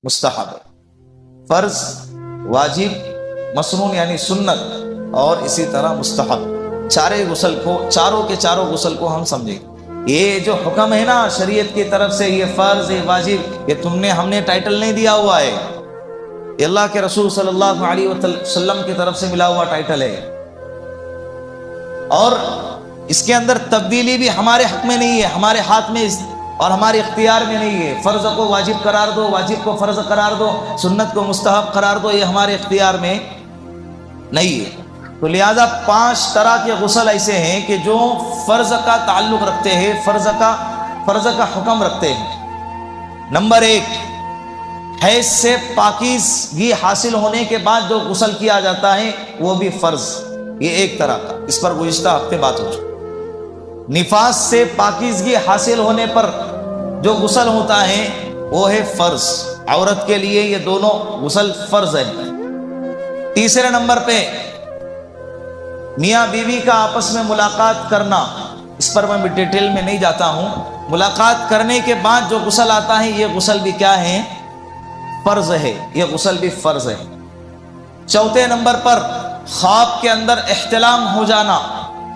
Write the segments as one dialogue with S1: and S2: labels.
S1: मुस्तहब, फर्ज, वाजिब, मसनून यानी सुन्नत और इसी तरह मुस्तहब, चारों के चारों गुस्ल को हम समझेंगे। ये जो हुक्म है ना शरीयत की तरफ से, ये फर्ज, ये वाजिब, ये हमने टाइटल नहीं दिया हुआ है, ये अल्लाह के रसूल सल्लल्लाहु अलैहि वसल्लम की तरफ से मिला हुआ टाइटल है। और इसके अंदर तब्दीली भी हमारे हक में नहीं है, हमारे हाथ में और हमारे इख्तियार में नहीं है। फ़र्ज़ को वाजिब करार दो, वाजिब को फ़र्ज़ करार दो, सुन्नत को मुस्तहब करार दो, ये हमारे इख्तियार में नहीं है। तो लिहाजा 5 तरह के गुस्ल ऐसे हैं कि जो फ़र्ज़ का ताल्लुक़ रखते हैं, फ़र्ज़ का हुक्म रखते हैं। नंबर 1, हैज़ से पाकीज़गी हासिल होने के बाद जो गुस्ल किया जाता है वो भी फ़र्ज़, ये एक तरह का, इस पर गुज़िश्ता हफ्ते बात हो चुकी। निफास से पाकीज़गी हासिल होने पर जो गुस्ल होता है वो है फ़र्ज़, औरत के लिए ये दोनों गुस्ल फ़र्ज़ है। तीसरे नंबर पे मियाँ बीवी का आपस में मुलाकात करना, इस पर मैं डिटेल में नहीं जाता हूँ। मुलाकात करने के बाद जो गुस्ल आता है ये गुस्ल भी क्या है, फ़र्ज़ है, ये गुस्ल भी फ़र्ज़ है। चौथे नंबर पर ख्वाब के अंदर इह्तिलाम हो जाना,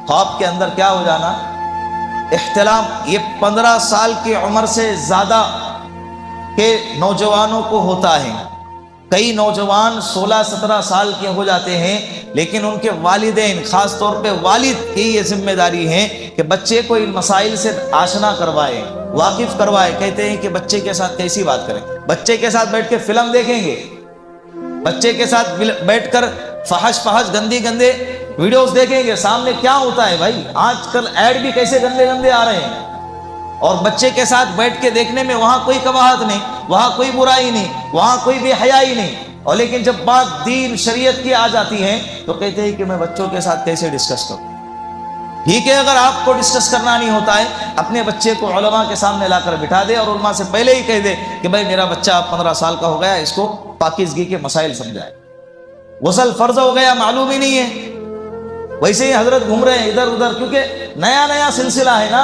S1: ख्वाब के अंदर क्या हो जाना, इह्तिलाम, ये 15 साल की उम्र से ज़्यादा के नौजवानों को होता है। कई नौजवान 16-17 साल के हो जाते हैं, लेकिन उनके वालिदैन, ख़ास तौर पे वालिद की ये जिम्मेदारी है कि बच्चे को इन मसाइल से आशना करवाए, वाकिफ़ करवाए। कहते हैं कि बच्चे के साथ कैसी बात करें, बच्चे के साथ बैठ के फिल्म देखेंगे, बच्चे के साथ बैठकर फहश गंदे वीडियोस देखेंगे, सामने क्या होता है भाई, आजकल ऐड भी कैसे गंदे आ रहे हैं। और बच्चे के साथ बैठ के देखने में वहाँ कोई कबाहत नहीं, वहाँ कोई बुराई नहीं, वहाँ कोई बेहयाई नहीं, और लेकिन जब बात दीन शरीयत की आ जाती है तो कहते हैं कि मैं बच्चों के साथ कैसे डिस्कस करूँ। ठीक है, अगर आपको डिस्कस करना नहीं होता है, अपने बच्चे को उलमा के सामने लाकर बिठा दे और उलमा से पहले ही कह दे कि भाई मेरा बच्चा 15 साल का हो गया, इसको पाकीज़गी के मसाइल समझाए। गुस्ल फ़र्ज़ हो गया, मालूम ही नहीं है, वैसे ही हजरत घूम रहे हैं इधर उधर, क्योंकि नया सिलसिला है ना।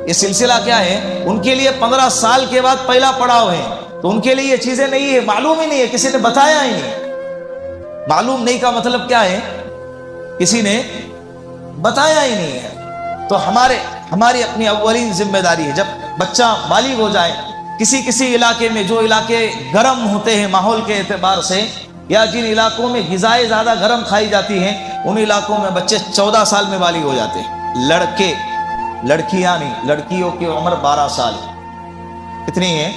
S1: ये सिलसिला क्या है, उनके लिए 15 साल के बाद पहला पड़ाव है, तो उनके लिए ये चीजें नहीं है, मालूम ही नहीं है, किसी ने बताया ही नहीं। मालूम नहीं का मतलब क्या है, किसी ने बताया ही नहीं है। तो हमारी अपनी अव्वलीन जिम्मेदारी है, जब बच्चा बालिग हो जाए, किसी इलाके में, जो इलाके गर्म होते हैं माहौल के एतबार से, या जिन इलाकों में ग़िज़ाएं ज़्यादा गर्म खाई जाती हैं, उन इलाकों में बच्चे 14 साल में बालिग हो जाते हैं। लड़कियां नहीं, लड़कियों की उम्र 12 साल। कितनी है?